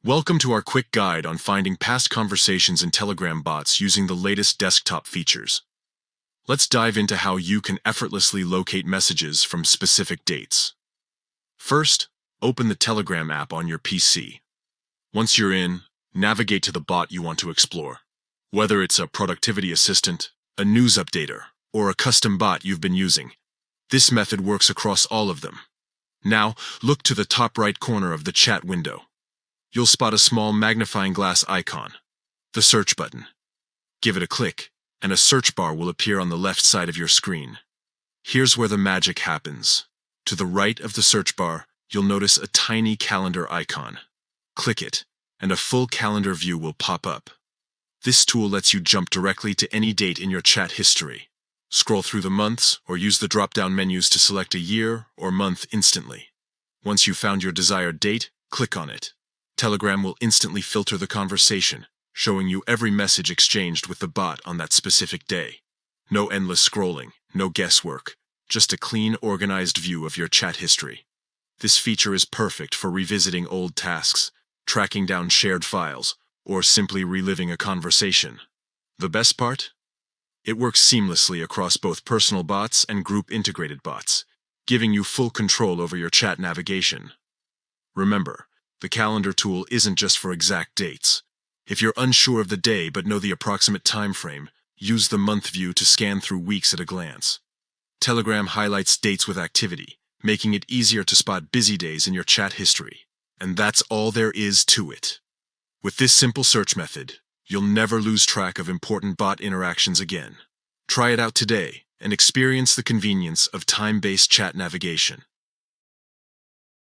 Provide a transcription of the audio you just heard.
Welcome to our quick guide on finding past conversations in Telegram bots using the latest desktop features. Let's dive into how you can effortlessly locate messages from specific dates. First, open the Telegram app on your PC. Once you're in, navigate to the bot you want to explore. Whether it's a productivity assistant, a news updater, or a custom bot you've been using, this method works across all of them. Now, look to the top right corner of the chat window. You'll spot a small magnifying glass icon, the search button. Give it a click, and a search bar will appear on the left side of your screen. Here's where the magic happens. To the right of the search bar, you'll notice a tiny calendar icon. Click it, and a full calendar view will pop up. This tool lets you jump directly to any date in your chat history. Scroll through the months, or use the drop-down menus to select a year or month instantly. Once you've found your desired date, click on it. Telegram will instantly filter the conversation, showing you every message exchanged with the bot on that specific day. No endless scrolling, no guesswork, just a clean, organized view of your chat history. This feature is perfect for revisiting old tasks, tracking down shared files, or simply reliving a conversation. The best part? It works seamlessly across both personal bots and group-integrated bots, giving you full control over your chat navigation. Remember, the calendar tool isn't just for exact dates. If you're unsure of the day but know the approximate time frame, use the month view to scan through weeks at a glance. Telegram highlights dates with activity, making it easier to spot busy days in your chat history. And that's all there is to it. With this simple search method, you'll never lose track of important bot interactions again. Try it out today and experience the convenience of time-based chat navigation.